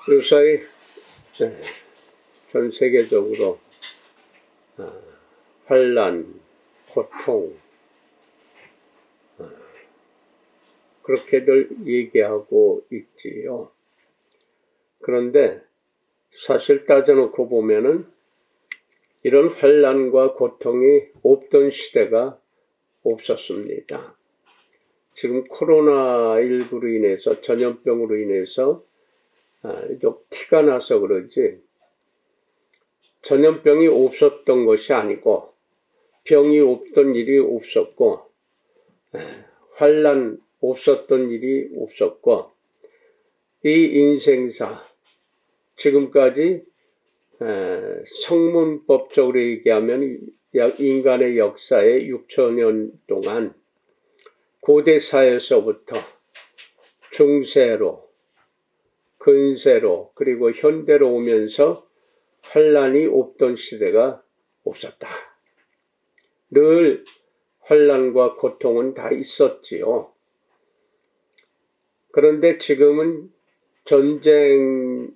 요사이 전 세계적으로 환난, 고통 그렇게들 얘기하고 있지요. 그런데 사실 따져놓고 보면은 이런 환난과 고통이 없던 시대가 없었습니다. 지금 코로나19로 인해서 전염병으로 인해서 티가 나서 그러지 전염병이 없었던 것이 아니고 병이 없던 일이 없었고 환난 없었던 일이 없었고 이 인생사 지금까지 성문법적으로 얘기하면 인간의 역사의 6천년 동안 고대사에서부터 중세로 근세로 그리고 현대로 오면서 환난이 없던 시대가 없었다. 늘 환난과 고통은 다 있었지요. 그런데 지금은 전쟁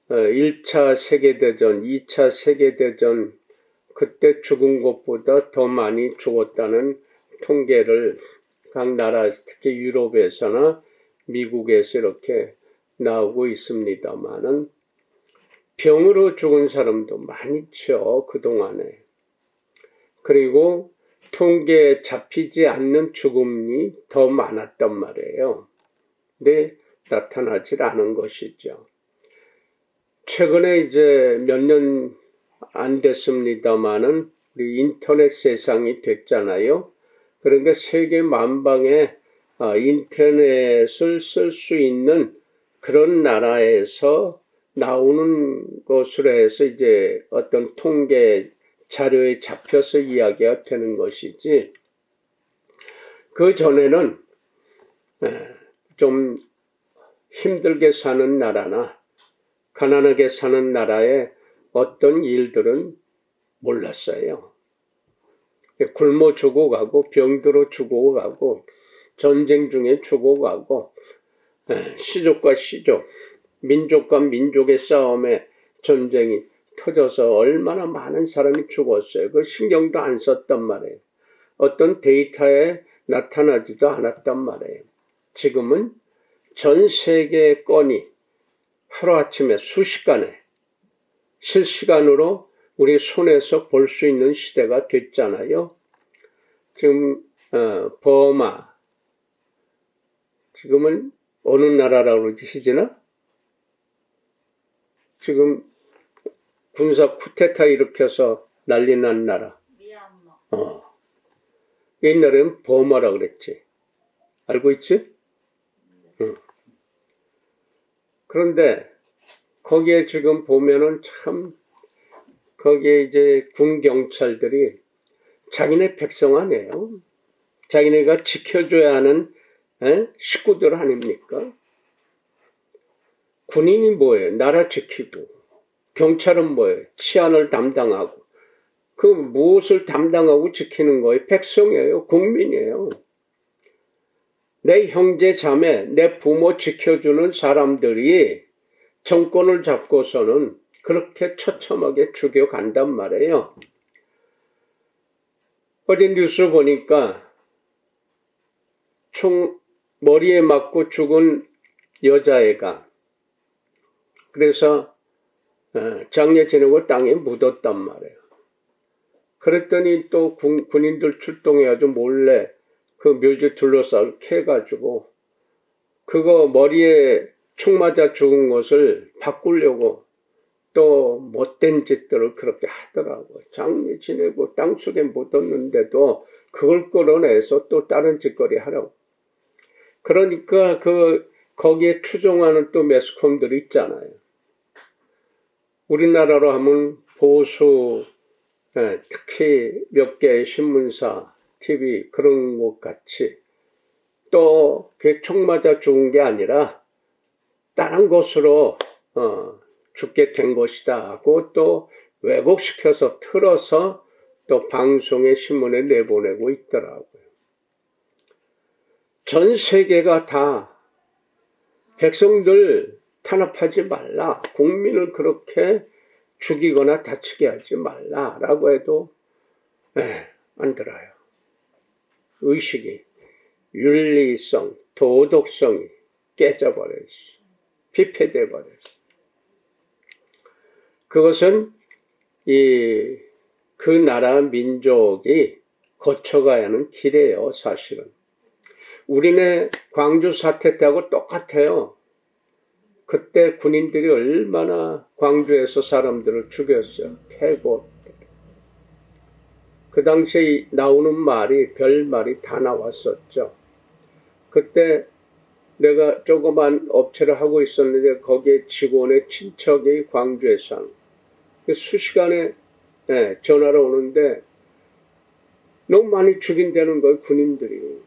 1차 세계대전, 2차 세계대전 그때 죽은 것보다 더 많이 죽었다는 통계를 각 나라 특히 유럽에서나 미국에서 이렇게 나오고 있습니다만은 병으로 죽은 사람도 많죠. 그동안에. 그리고 통계에 잡히지 않는 죽음이 더 많았단 말이에요. 근데 나타나질 않은 것이죠. 최근에 이제 몇 년 안 됐습니다만은 우리 인터넷 세상이 됐잖아요. 그러니까 세계 만방에 인터넷을 쓸 수 있는 그런 나라에서 나오는 것으로 해서 이제 어떤 통계 자료에 잡혀서 이야기가 되는 것이지 그 전에는 좀 힘들게 사는 나라나 가난하게 사는 나라의 어떤 일들은 몰랐어요. 굶어 죽어가고 병들어 죽어가고 전쟁 중에 죽어가고 시족과 시족, 민족과 민족의 싸움에 전쟁이 터져서 얼마나 많은 사람이 죽었어요. 그 신경도 안 썼단 말이에요. 어떤 데이터에 나타나지도 않았단 말이에요. 지금은 전 세계의 건이 하루아침에 순식간에 실시간으로 우리 손에서 볼 수 있는 시대가 됐잖아요. 지금 버마 지금은 어느 나라라고 그러지 시즈나? 지금 군사 쿠데타 일으켜서 난리 난 나라. 미얀마. 옛날에는 버마라 그랬지. 알고 있지? 응. 그런데 거기에 지금 보면은 참 거기에 이제 군 경찰들이 자기네 백성 아니에요. 자기네가 지켜줘야 하는 식구들 아닙니까? 군인이 뭐예요? 나라 지키고 경찰은 뭐예요? 치안을 담당하고 그 무엇을 담당하고 지키는 거예요? 백성이에요. 국민이에요. 내 형제 자매, 내 부모 지켜주는 사람들이 정권을 잡고서는 그렇게 처참하게 죽여간단 말이에요. 어제 뉴스 보니까 총 머리에 맞고 죽은 여자애가 그래서 장례 지내고 땅에 묻었단 말이에요. 그랬더니 또 군인들 출동해가지고 몰래 그 묘지 둘러싸고 캐가지고 그거 머리에 총 맞아 죽은 것을 바꾸려고 또 못된 짓들을 그렇게 하더라고요. 장례 지내고 땅속에 묻었는데도 그걸 끌어내서 또 다른 짓거리 하라고. 그러니까 거기에 추종하는 또 매스컴들이 있잖아요. 우리나라로 하면 보수 특히 몇 개의 신문사, TV 그런 것 같이 또 총 맞아 죽은 게 아니라 다른 것으로 죽게 된 것이다 하고 또 왜곡시켜서 틀어서 또 방송에 신문에 내보내고 있더라고요. 전 세계가 다 백성들 탄압하지 말라. 국민을 그렇게 죽이거나 다치게 하지 말라라고 해도 안 들어요. 의식이, 윤리성, 도덕성이 깨져버렸어. 피폐돼 버렸어. 그것은 그 나라 민족이 거쳐가야 하는 길이에요, 사실은. 우리네 광주 사태 때하고 똑같아요. 그때 군인들이 얼마나 광주에서 사람들을 죽였어요. 패고. 그 당시에 나오는 말이 별말이 다 나왔었죠. 그때 내가 조그만 업체를 하고 있었는데 거기에 직원의 친척이 광주에 사는. 수시간에 전화로 오는데 너무 많이 죽인다는 거예요. 군인들이.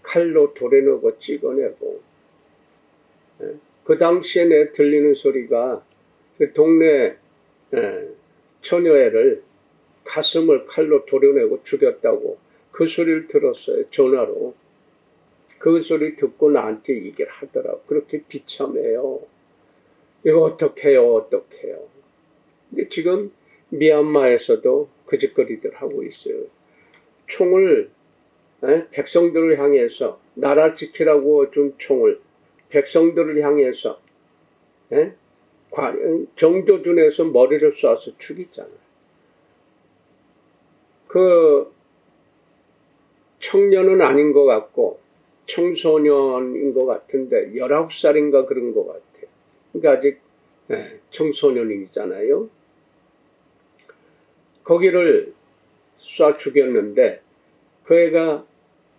칼로 도려내고 찍어내고. 그 당시에 내 들리는 소리가 그 동네 처녀애를 가슴을 칼로 도려내고 죽였다고 그 소리를 들었어요. 전화로. 그 소리 듣고 나한테 얘기를 하더라고. 그렇게 비참해요. 이거 어떡해요. 근데 지금 미얀마에서도 그 짓거리들 하고 있어요. 총을 백성들을 향해서 나라 지키라고 준 총을 백성들을 향해서 정조준에서 머리를 쏴서 죽이잖아요. 그 청년은 아닌 것 같고 청소년인 것 같은데 19살인가 그런 것 같아요. 그러니까 아직 청소년이잖아요. 거기를 쏴 죽였는데 그 애가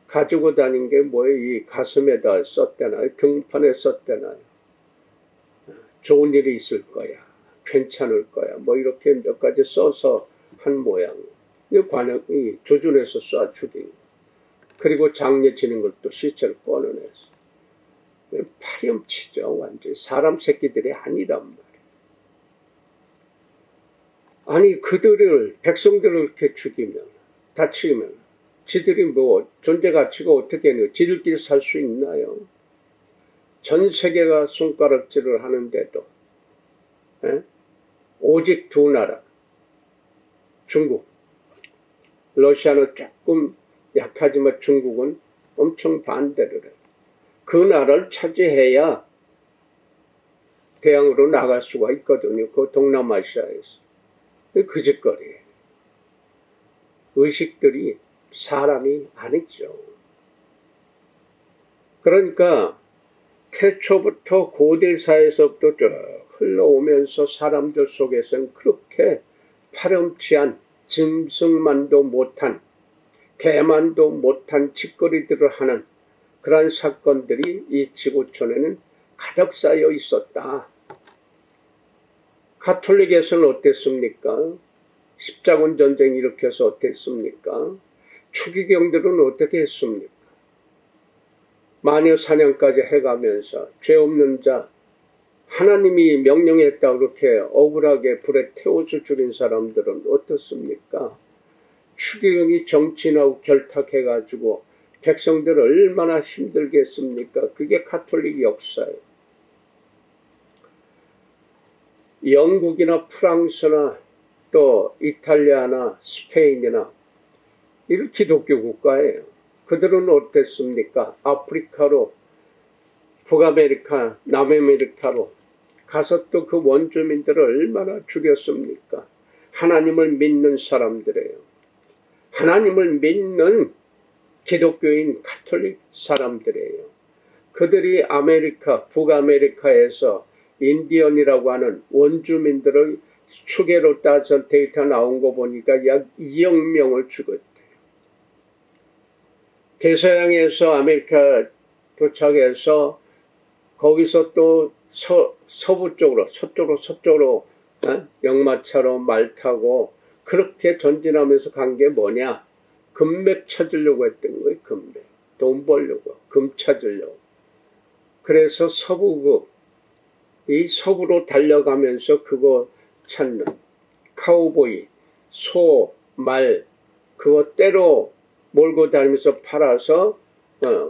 가지고 다닌 게 뭐예요? 이 가슴에다 썼대나요? 등판에 썼대나요? 좋은 일이 있을 거야. 괜찮을 거야. 뭐 이렇게 몇 가지 써서 한 모양. 이 조준해서 쏴 죽인. 그리고 장례 지는 것도 시체를 꺼내내서. 파렴치죠. 완전히 사람 새끼들이 아니란 말이에요. 아니 그들을 백성들을 이렇게 죽이면 다치면 지들이 뭐 존재 가치가 어떻게 해요? 지들끼리 살 수 있나요? 전 세계가 손가락질을 하는데도 오직 두 나라 중국 러시아는 조금 약하지만 중국은 엄청 반대를 해요. 그 나라를 차지해야 대항으로 나갈 수가 있거든요. 그 동남아시아에서. 그 짓거리예요. 의식들이 사람이 아니죠. 그러니까 태초부터 고대사에서부터 쭉 흘러오면서 사람들 속에서는 그렇게 파렴치한 짐승만도 못한 개만도 못한 짓거리들을 하는 그러한 사건들이 이 지구촌에는 가득 쌓여 있었다. 가톨릭에서는 어땠습니까? 십자군 전쟁 일으켜서 어땠습니까? 추기경들은 어떻게 했습니까? 마녀 사냥까지 해가면서 죄 없는 자 하나님이 명령했다 그렇게 억울하게 불에 태워서 죽인 사람들은 어떻습니까? 추기경이 정치인하고 결탁해가지고 백성들을 얼마나 힘들게 했습니까? 그게 가톨릭 역사예요. 영국이나 프랑스나 또 이탈리아나 스페인이나 이런 기독교 국가예요. 그들은 어땠습니까? 아프리카로 북아메리카, 남아메리카로 가서 또 그 원주민들을 얼마나 죽였습니까? 하나님을 믿는 사람들이에요. 하나님을 믿는 기독교인 가톨릭 사람들이에요. 그들이 아메리카, 북아메리카에서 인디언이라고 하는 원주민들을 추계로 따져 데이터 나온 거 보니까 약 2억 명을 죽였대요. 대서양에서 아메리카 도착해서 거기서 또 서부 쪽으로, 서쪽으로 역마차로 말 타고 그렇게 전진하면서 간 게 뭐냐? 금맥 찾으려고 했던 거예요. 금맥. 돈 벌려고. 금 찾으려고. 그래서 이 서부로 달려가면서 그거 찾는 카우보이, 소, 말 그거 때로 몰고 다니면서 팔아서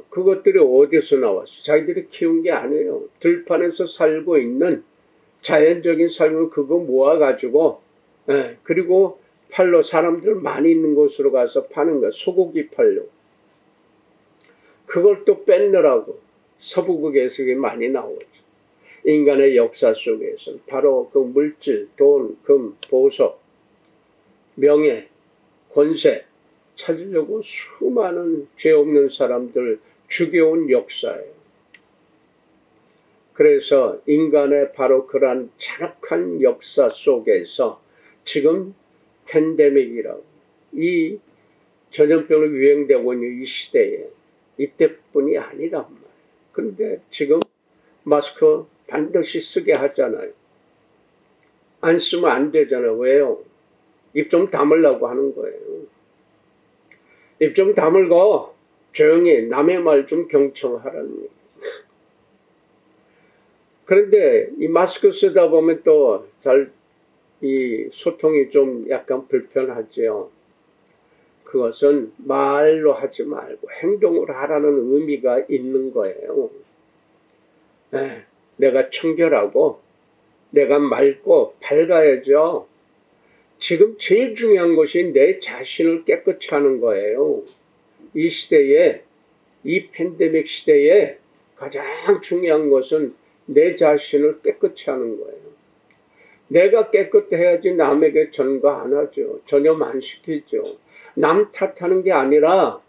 그것들이 어디서 나왔어? 자기들이 키운 게 아니에요. 들판에서 살고 있는 자연적인 삶을 그거 모아가지고, 그리고 팔로 사람들 많이 있는 곳으로 가서 파는 거야. 소고기 팔로. 그걸 또 뺏느라고 서부극에서 많이 나오죠. 인간의 역사 속에서 바로 그 물질, 돈, 금, 보석, 명예, 권세 찾으려고 수많은 죄 없는 사람들 죽여온 역사예요. 그래서 인간의 바로 그러한 잔혹한 역사 속에서 지금 팬데믹이라고 이 전염병이 유행되고 있는 이 시대에 이때뿐이 아니란 말이에요. 그런데 지금 마스크 반드시 쓰게 하잖아요. 안 쓰면 안 되잖아요. 왜요? 입 좀 다물라고 하는 거예요. 입 좀 다물고 조용히 남의 말 좀 경청하라는 얘기예요. 그런데 이 마스크 쓰다 보면 또 이 소통이 좀 약간 불편하죠. 그것은 말로 하지 말고 행동으로 하라는 의미가 있는 거예요. 내가 청결하고 내가 맑고 밝아야죠. 지금 제일 중요한 것이 내 자신을 깨끗이 하는 거예요. 이 시대에, 이 팬데믹 시대에 가장 중요한 것은 내 자신을 깨끗이 하는 거예요. 내가 깨끗해야지 남에게 전가 안 하죠. 전염 안 시키죠. 남 탓하는 게 아니라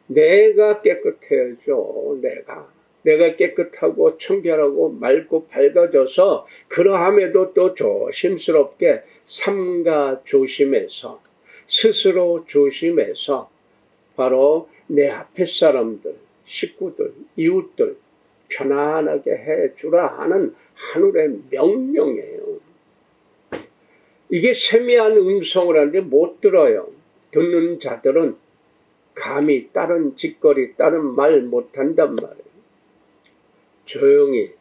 내가 깨끗해야죠. 내가 깨끗하고 청결하고 맑고 밝아져서 그러함에도 또 조심스럽게 삼가 조심해서 스스로 조심해서 바로 내 앞에 사람들, 식구들, 이웃들 편안하게 해주라 하는 하늘의 명령이에요. 이게 세미한 음성을 하는데 못 들어요. 듣는 자들은 감히 다른 짓거리, 다른 말 못한단 말이에요. 조용히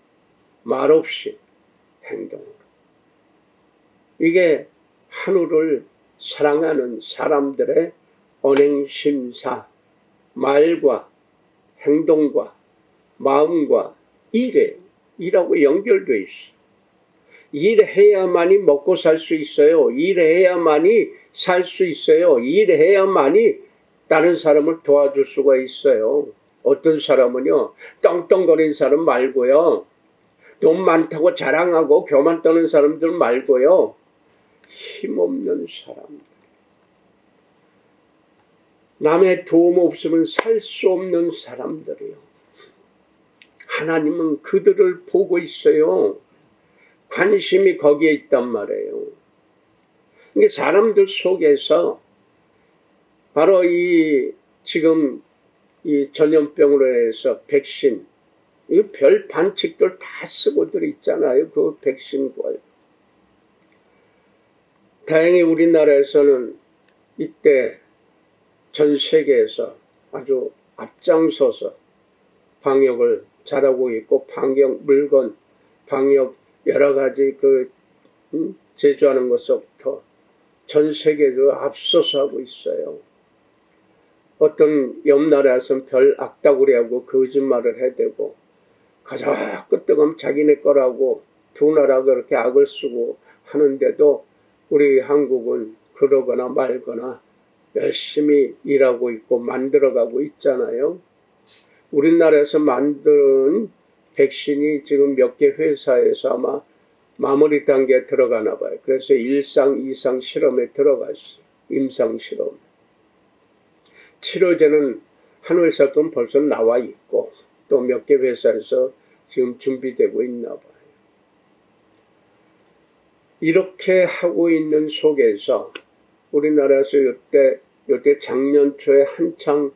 말없이 행동으로. 이게 하늘을 사랑하는 사람들의 언행심사, 말과 행동과 마음과 일하고 연결되어 있어요. 일해야만이 먹고 살 수 있어요. 일해야만이 살 수 있어요. 일해야만이 다른 사람을 도와줄 수가 있어요. 어떤 사람은요, 떵떵거리는 사람 말고요, 돈 많다고 자랑하고 교만 떠는 사람들 말고요, 힘없는 사람들, 남의 도움 없으면 살 수 없는 사람들이요. 하나님은 그들을 보고 있어요. 관심이 거기에 있단 말이에요. 이게 사람들 속에서 바로 지금 이 전염병으로 해서 백신, 이 별 반칙들 다 쓰고들 있잖아요. 그 백신과. 다행히 우리나라에서는 이때 전 세계에서 아주 앞장서서 방역을 잘하고 있고, 방역 물건, 방역 여러 가지 제조하는 것부터 전 세계로 앞서서 하고 있어요. 어떤 옆 나라에서는 별 악다구리하고 거짓말을 해대고, 가자 끄떡하면 자기네 거라고 두 나라가 그렇게 악을 쓰고 하는데도 우리 한국은 그러거나 말거나 열심히 일하고 있고 만들어가고 있잖아요. 우리나라에서 만든 백신이 지금 몇 개 회사에서 아마 마무리 단계에 들어가나 봐요. 그래서 1상, 2상 실험에 들어갔어요. 임상 실험. 치료제는 한 회사 건 벌써 나와 있고 또 몇 개 회사에서 지금 준비되고 있나 봐요. 이렇게 하고 있는 속에서 우리나라에서 요때 작년 초에 한창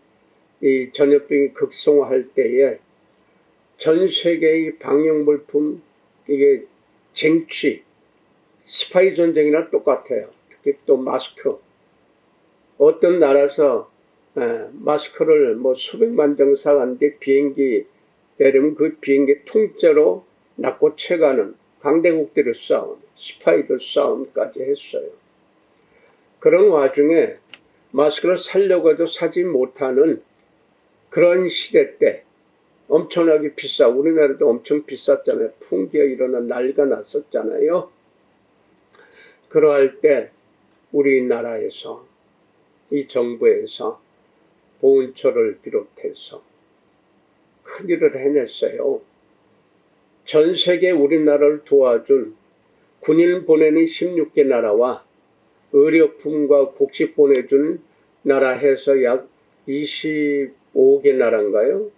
이 전염병이 극성화할 때에 전 세계의 방역물품, 이게 쟁취, 스파이 전쟁이랑 똑같아요. 특히 또 마스크. 어떤 나라에서 마스크를 뭐 수백만 장 사갔는데 비행기 내리면 그 비행기 통째로 낚고 채가는 강대국들의 싸움, 스파이들 싸움까지 했어요. 그런 와중에 마스크를 사려고 해도 사지 못하는 그런 시대 때 엄청나게 우리나라도 엄청 비쌌잖아요. 풍기에 일어난 난리가 났었잖아요. 그러할 때 우리나라에서 이 정부에서 보훈처를 비롯해서 큰일을 해냈어요. 전 세계 우리나라를 도와준 군인 보내는 16개 나라와 의료품과 곡식 보내준 나라 해서 약 25개 나라인가요?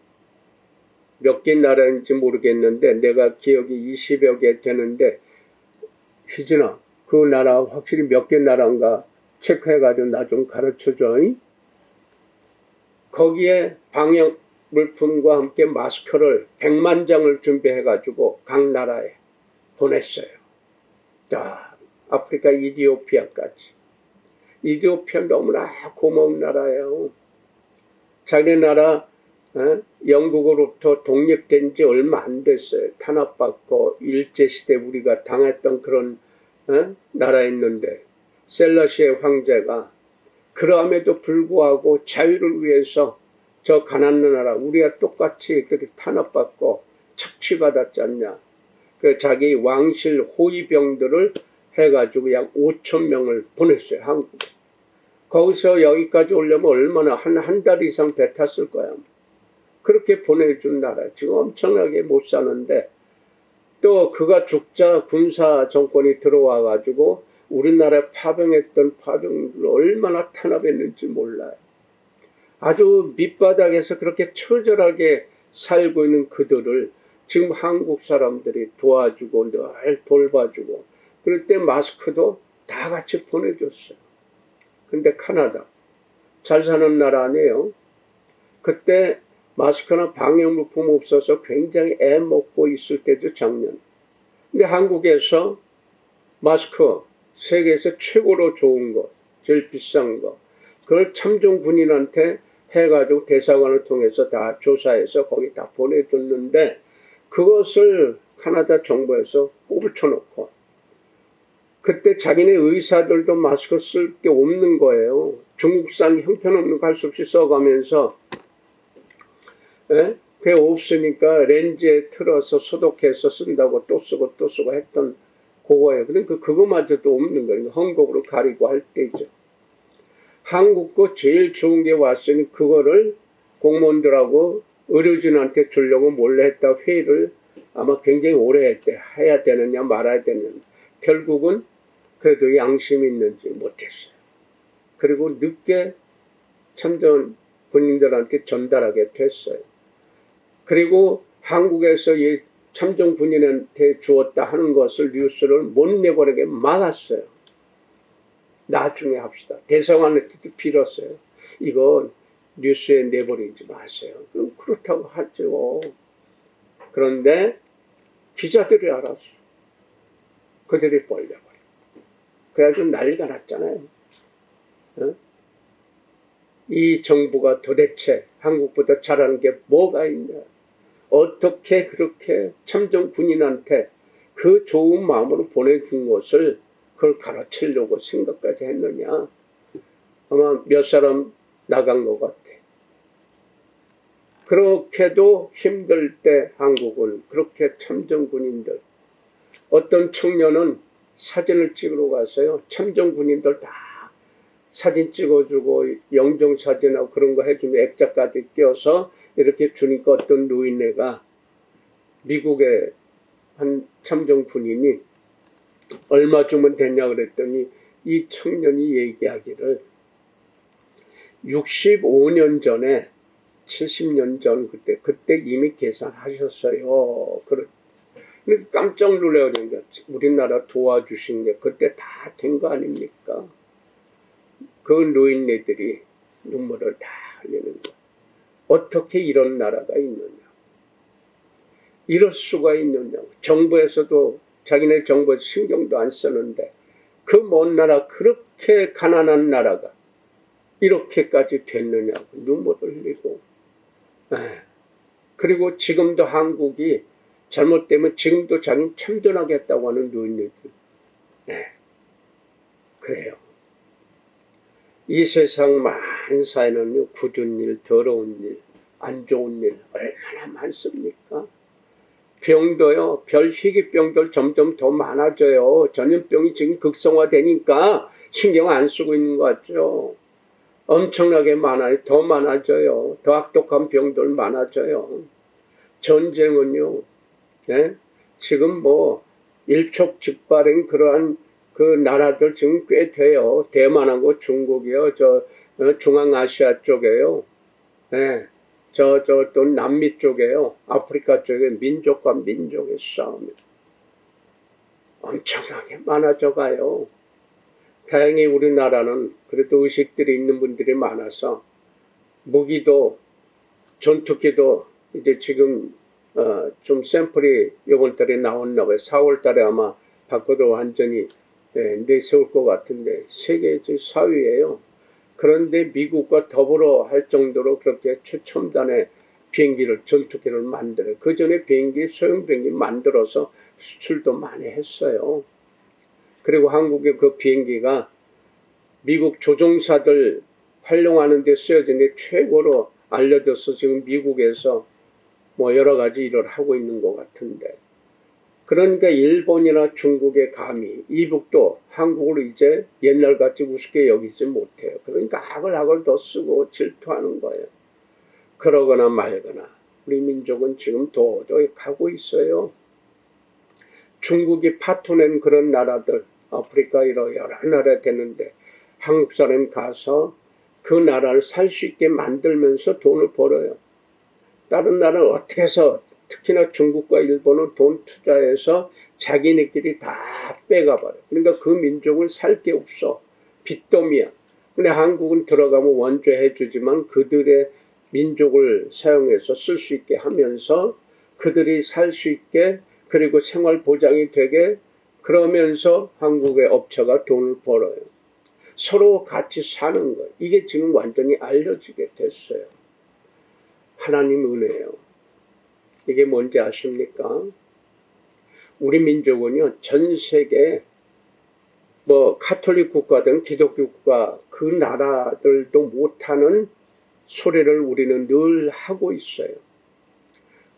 몇 개 나라인지 모르겠는데 내가 기억이 20여 개 되는데 희진아 그 나라 확실히 몇 개 나라인가 체크해가지고 나 좀 가르쳐줘. 거기에 방역 물품과 함께 마스크를 100만 장을 준비해가지고 각 나라에 보냈어요. 아프리카 이디오피아까지. 이디오피아 너무나 고마운 나라예요. 자기 나라 영국으로부터 독립된 지 얼마 안 됐어요. 탄압받고 일제시대 우리가 당했던 그런 나라였는데 셀라시의 황제가 그럼에도 불구하고 자유를 위해서 저 가난한 나라 우리가 똑같이 그렇게 탄압받고 착취받았지 않냐. 그 자기 왕실 호위병들을 해가지고 약 5천 명을 보냈어요. 한국에. 거기서 여기까지 오려면 얼마나 한 달 이상 배 탔을 거야. 그렇게 보내준 나라. 지금 엄청나게 못 사는데 또 그가 죽자 군사 정권이 들어와가지고 우리나라에 파병했던 파병들 얼마나 탄압했는지 몰라요. 아주 밑바닥에서 그렇게 처절하게 살고 있는 그들을 지금 한국 사람들이 도와주고 늘 돌봐주고 그럴 때 마스크도 다 같이 보내줬어요. 근데 캐나다 잘 사는 나라 아니에요. 그때 마스크나 방역물품 없어서 굉장히 애먹고 있을 때도 작년. 근데 한국에서 마스크 세계에서 최고로 좋은 거, 제일 비싼 거, 그걸 참전 군인한테 해가지고 대사관을 통해서 다 조사해서 거기 다 보내줬는데 그것을 캐나다 정부에서 꼽쳐놓고 그때 자기네 의사들도 마스크 쓸 게 없는 거예요. 중국산 형편없는 거 할 수 없이 써가면서 그게 없으니까 렌즈에 틀어서 소독해서 쓴다고 또 쓰고 했던 그거예요. 그러니까 그거마저도 없는 거예요. 헝겊으로 가리고 할 때죠. 한국 거 제일 좋은 게 왔으니 그거를 공무원들하고 의료진한테 주려고 몰래 했다 회의를 아마 굉장히 오래 했대. 해야 되느냐 말아야 되느냐. 결국은 그래도 양심이 있는지 못했어요. 그리고 늦게 참전 군인들한테 전달하게 됐어요. 그리고 한국에서 이 참전 군인한테 주었다 하는 것을 뉴스를 못 내버리게 막았어요. 나중에 합시다. 대사관한테도 빌었어요. 이건 뉴스에 내버리지 마세요. 그럼 그렇다고 하죠. 그런데 기자들이 알았어. 그들이 벌려버려. 그래가지고 난리가 났잖아요. 이 정부가 도대체 한국보다 잘하는 게 뭐가 있냐. 어떻게 그렇게 참전 군인한테 그 좋은 마음으로 보내준 것을 그걸 가르치려고 생각까지 했느냐. 아마 몇 사람 나간 것 같아. 그렇게도 힘들 때 한국은 그렇게 참전 군인들 어떤 청년은 사진을 찍으러 가서요. 참전 군인들 다 사진 찍어주고 영정사진하고 그런 거 해주면 액자까지 껴서 이렇게 주니까 어떤 노인네가 미국의 한 참전 군인이 얼마 주면 되냐 그랬더니 이 청년이 얘기하기를 65년 전에 70년 전 그때 이미 계산하셨어요. 깜짝 놀라요. 우리나라 도와주신 게 그때 다 된 거 아닙니까? 그 노인네들이 눈물을 다 흘리는 거예요. 어떻게 이런 나라가 있느냐. 이럴 수가 있느냐고. 정부에서도 자기네 정부에서 신경도 안 쓰는데 그 먼 나라 그렇게 가난한 나라가 이렇게까지 됐느냐고 눈물을 흘리고. 그리고 지금도 한국이 잘못되면 지금도 자기는 참전하겠다고 하는 노인네들. 그래요. 이 세상 만사에는 굳은 일, 더러운 일, 안 좋은 일 얼마나 많습니까? 병도요, 별 희귀병들 점점 더 많아져요. 전염병이 지금 극성화되니까 신경 안 쓰고 있는 것 같죠. 엄청나게 많아요. 더 많아져요. 더 악독한 병들 많아져요. 전쟁은요, 네? 지금 뭐 일촉즉발인 그러한 그 나라들 지금 꽤 돼요. 대만하고 중국이요, 중앙아시아 쪽에요. 네. 또 남미 쪽에요. 아프리카 쪽에 민족과 민족의 싸움이 엄청나게 많아져 가요. 다행히 우리나라는 그래도 의식들이 있는 분들이 많아서 무기도 전투기도 이제 지금 좀 샘플이 이번 달에 나왔나 봐요. 4월 달에 아마 바꿔도 완전히 내세울 것 같은데 세계 4위예요. 그런데 미국과 더불어 할 정도로 그렇게 최첨단의 비행기를, 전투기를 만들어요. 그 전에 소형 비행기 만들어서 수출도 많이 했어요. 그리고 한국의 그 비행기가 미국 조종사들 활용하는 데 쓰여진 게 최고로 알려져서 지금 미국에서 뭐 여러 가지 일을 하고 있는 것 같은데. 그러니까 일본이나 중국의 감히 이북도 한국을 이제 옛날같이 우습게 여기지 못해요. 그러니까 악을 더 쓰고 질투하는 거예요. 그러거나 말거나 우리 민족은 지금 도저히 가고 있어요. 중국이 파토낸 그런 나라들, 아프리카 여러 나라 되는데 한국 사람이 가서 그 나라를 살 수 있게 만들면서 돈을 벌어요. 다른 나라는 어떻게 해서 특히나 중국과 일본은 돈 투자해서 자기네끼리 다 빼가버려. 그러니까 그 민족을 살 게 없어. 빚더미야. 근데 한국은 들어가면 원조해주지만 그들의 민족을 사용해서 쓸 수 있게 하면서 그들이 살 수 있게 그리고 생활 보장이 되게 그러면서 한국의 업체가 돈을 벌어요. 서로 같이 사는 거예요. 이게 지금 완전히 알려지게 됐어요. 하나님 은혜예요. 이게 뭔지 아십니까? 우리 민족은요, 전 세계 뭐 카톨릭 국가든 기독교 국가 그 나라들도 못하는 소리를 우리는 늘 하고 있어요.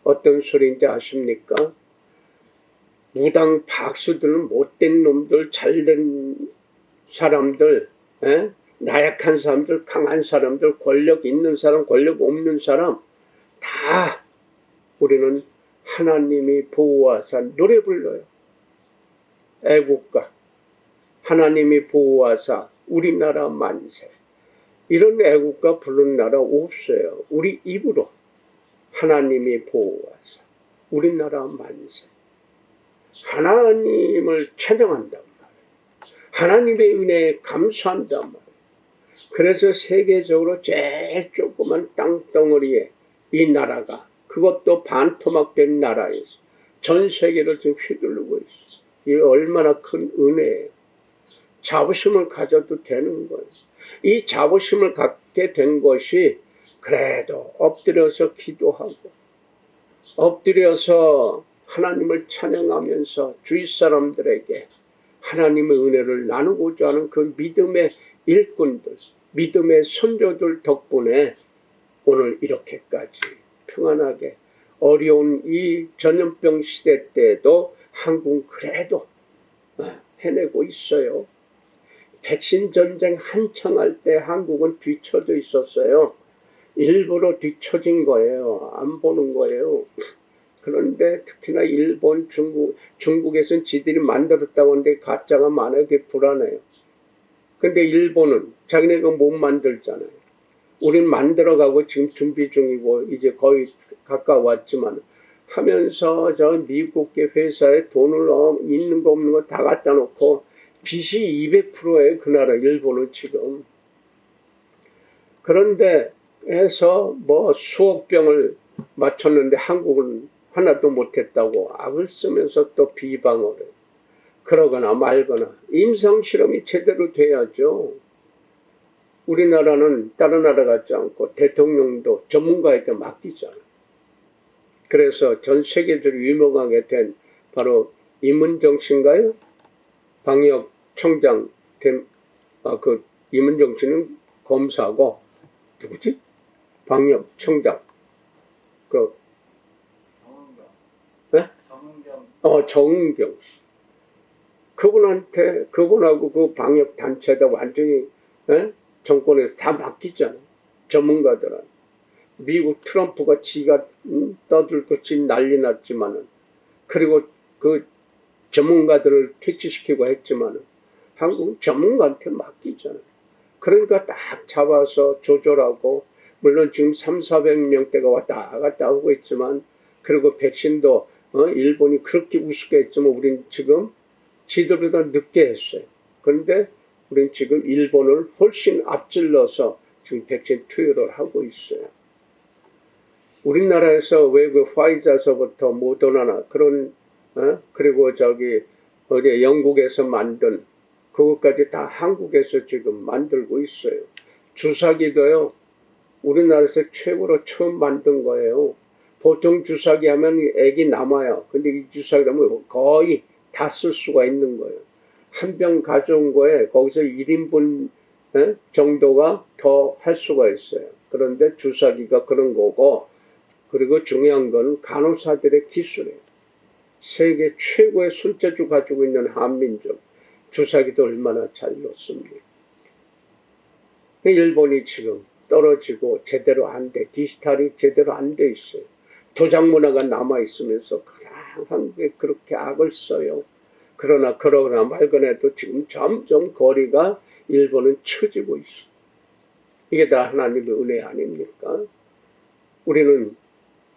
어떤 소리인지 아십니까? 무당 박수들은 못된 놈들, 잘된 사람들, 나약한 사람들, 강한 사람들, 권력 있는 사람, 권력 없는 사람 다 우리는 하나님이 보호하사 노래 불러요. 애국가 하나님이 보호하사 우리나라 만세. 이런 애국가 부르는 나라 없어요. 우리 입으로 하나님이 보호하사 우리나라 만세. 하나님을 찬양한단 말이에요. 하나님의 은혜에 감사한단 말이에요. 그래서 세계적으로 제일 조그만 땅덩어리에 이 나라가 그것도 반토막된 나라에서 전 세계를 지금 휘두르고 있어요. 이게 얼마나 큰 은혜예요. 자부심을 가져도 되는 거예요. 이 자부심을 갖게 된 것이 그래도 엎드려서 기도하고 엎드려서 하나님을 찬양하면서 주위 사람들에게 하나님의 은혜를 나누고자 하는 그 믿음의 일꾼들, 믿음의 선조들 덕분에 오늘 이렇게까지 평안하게 어려운 이 전염병 시대 때에도 한국은 그래도 해내고 있어요. 백신 전쟁 한창 할 때 한국은 뒤처져 있었어요. 일부러 뒤처진 거예요. 안 보는 거예요. 그런데 특히나 일본, 중국에서는 지들이 만들었다고 하는데 가짜가 많아요. 그게 불안해요. 근데 일본은 자기네가 못 만들잖아요. 우린 만들어가고 지금 준비 중이고 이제 거의 가까웠지만 하면서 저 미국계 회사에 돈을 있는 거 없는 거 다 갖다 놓고 빚이 200%예요. 그 나라 일본은 지금. 그런데 해서 뭐 수억 병을 맞췄는데 한국은 하나도 못했다고 악을 쓰면서 또 비방을 해요. 그러거나 말거나 임상실험이 제대로 돼야죠. 우리나라는 다른 나라 같지 않고 대통령도 전문가에게 맡기잖아요. 그래서 전 세계적으로 유명하게 된 바로 임은정 씨인가요? 방역청장 된, 임은정 씨는 검사고 누구지? 방역청장. 그, 정은경. 네? 정은경. 정은경 씨. 그분하고 그 방역 단체도 완전히, 정권에서 다 맡기잖아. 전문가들은. 미국 트럼프가 지가 떠들고 지 난리 났지만은, 그리고 그 전문가들을 퇴치시키고 했지만은, 한국은 전문가한테 맡기잖아요. 그러니까 딱 잡아서 조절하고, 물론 지금 300~400명대가 왔다 갔다 하고 있지만, 그리고 백신도, 일본이 그렇게 우습게 했지만, 우린 지금 지들보다 늦게 했어요. 그런데 우린 지금 일본을 훨씬 앞질러서 지금 백신 투여를 하고 있어요. 우리나라에서 왜 그 화이자서부터 모더나나 그런, 그리고 어디 영국에서 만든 그것까지 다 한국에서 지금 만들고 있어요. 주사기도요, 우리나라에서 최고로 처음 만든 거예요. 보통 주사기 하면 액이 남아요. 근데 이 주사기 하면 거의 다 쓸 수가 있는 거예요. 한 병 가져온 거에 거기서 1인분 정도가 더 할 수가 있어요. 그런데 주사기가 그런 거고, 그리고 중요한 건 간호사들의 기술이에요. 세계 최고의 손재주 가지고 있는 한민족. 주사기도 얼마나 잘 놓습니까? 일본이 지금 떨어지고 제대로 안 돼. 디지털이 제대로 안 돼 있어요. 도장 문화가 남아있으면서 한국에 그렇게 악을 써요. 그러나 말거나도 지금 점점 거리가 일본은 처지고 있어. 이게 다 하나님의 은혜 아닙니까? 우리는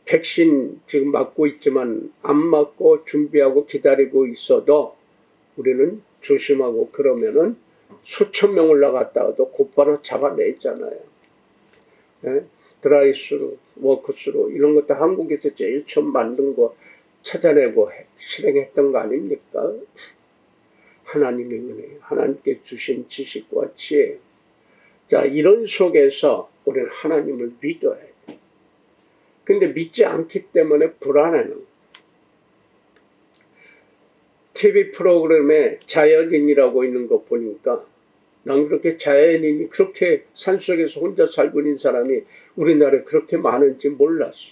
백신 지금 맞고 있지만 안 맞고 준비하고 기다리고 있어도 우리는 조심하고 그러면은 수천 명 올라갔다가도 곧바로 잡아내잖아요. 드라이스루, 워크스루 이런 것도 한국에서 제일 처음 만든 거 찾아내고 실행했던 거 아닙니까? 하나님의 은혜, 하나님께 주신 지식과 지혜. 자, 이런 속에서 우리는 하나님을 믿어야 돼. 근데 믿지 않기 때문에 불안해요. TV 프로그램에 자연인이라고 있는 거 보니까 난 그렇게 자연인이 그렇게 산속에서 혼자 살고 있는 사람이 우리나라에 그렇게 많은지 몰랐어.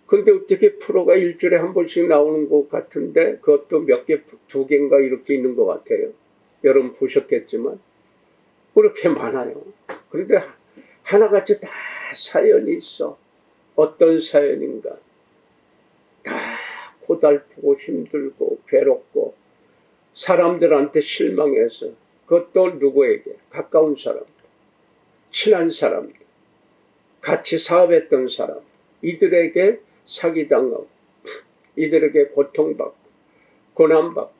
근데 어떻게 프로가 일주일에 한 번씩 나오는 것 같은데 그것도 몇 개, 2개인가 이렇게 있는 것 같아요. 여러분 보셨겠지만 그렇게 많아요. 그런데 하나같이 다 사연이 있어. 어떤 사연인가. 다 고달프고 힘들고 괴롭고 사람들한테 실망해서 그것도 누구에게? 가까운 사람들, 친한 사람들, 같이 사업했던 사람, 이들에게 사기당하고 이들에게 고통받고 고난받고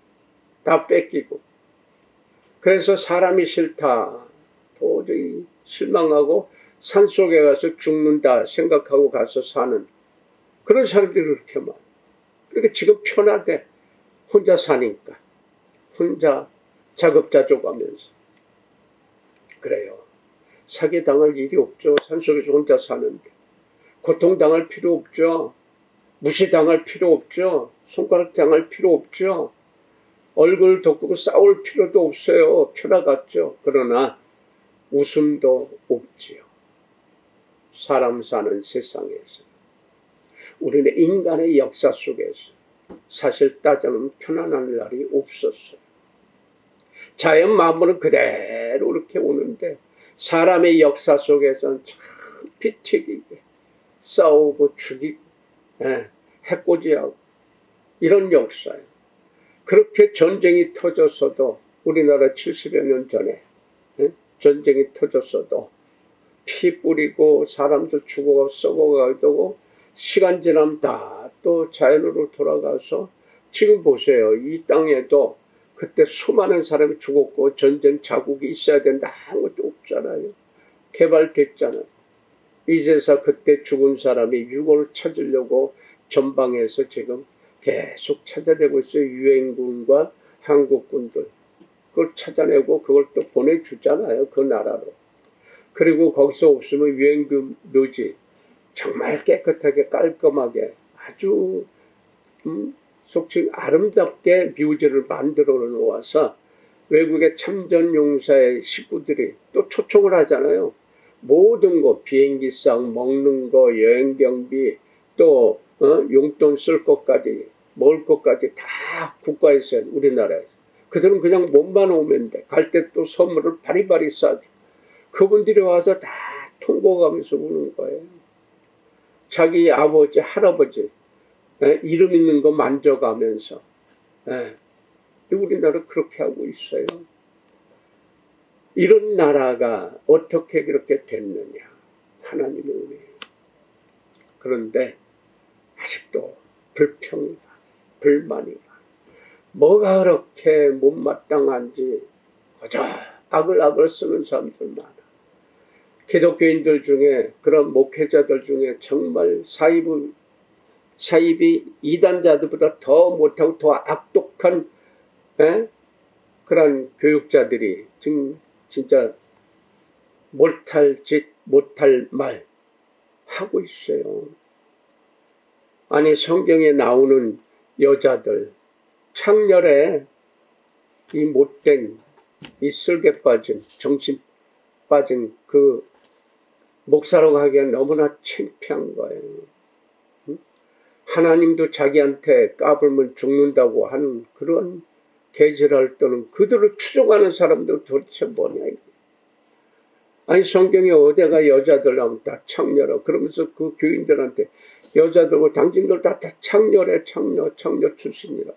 다 뺏기고 그래서 사람이 싫다. 도저히 실망하고 산속에 가서 죽는다 생각하고 가서 사는 그런 사람들이 그렇게 많아. 그러니까 지금 편하대. 혼자 사니까. 혼자 자급자족하면서. 그래요. 사기당할 일이 없죠. 산속에서 혼자 사는데. 고통당할 필요 없죠. 무시당할 필요 없죠. 손가락 당할 필요 없죠. 얼굴 덮고 싸울 필요도 없어요. 편하겠죠. 그러나 웃음도 없지요. 사람 사는 세상에서. 우리는 인간의 역사 속에서 사실 따지면 편안한 날이 없었어요. 자연 만물은 그대로 이렇게 오는데 사람의 역사 속에서는 참 피 튀기게 싸우고 죽이고 해코지하고 이런 역사예요. 그렇게 전쟁이 터졌어도 우리나라 70여 년 전에 전쟁이 터졌어도 피 뿌리고 사람들 죽어가 썩어가고 시간 지나면 다 또 자연으로 돌아가서 지금 보세요. 이 땅에도 그때 수많은 사람이 죽었고 전쟁 자국이 있어야 된다 아무것도 없잖아요. 개발됐잖아요. 이제서 그때 죽은 사람이 유골을 찾으려고 전방에서 지금 계속 찾아내고 있어요. 유엔군과 한국군들. 그걸 찾아내고 그걸 또 보내주잖아요. 그 나라로. 그리고 거기서 없으면 유엔군 묘지 정말 깨끗하게 깔끔하게 아주 속칭 아름답게 묘지를 만들어 놓아서 외국의 참전용사의 식구들이 또 초청을 하잖아요. 모든 거 비행기상 먹는 거 여행 경비 또 또 용돈 쓸 것까지 먹을 것까지 다 국가에서 우리나라에서 그들은 그냥 몸만 오면 돼. 갈 때 또 선물을 바리바리 싸줘. 그분들이 와서 다 통곡하면서 우는 거예요. 자기 아버지 할아버지 이름 있는 거 만져가면서 우리나라 그렇게 하고 있어요. 이런 나라가 어떻게 그렇게 됐느냐. 하나님의 은혜예요. 그런데 아직도 불평이가 불만이가 뭐가 그렇게 못마땅한지 그저 악을 쓰는 사람들 많아. 기독교인들 중에 그런 목회자들 중에 정말 사입이 이단자들보다 더 못하고 더 악독한 그런 교육자들이 지금 진짜 못할 짓 못할 말 하고 있어요. 아니 성경에 나오는 여자들 창렬에 이 못된 이 쓸개 빠진 정신 빠진 그 목사라고 하기엔 너무나 창피한 거예요. 하나님도 자기한테 까불면 죽는다고 하는 그런 개질할 때는 그들을 추종하는 사람들 도대체 뭐냐 이게. 아니 성경에 어디가 여자들 나오면 다 창렬하 그러면서 그 교인들한테 여자들고 당신들 다 창렬해 창렬 출신이라.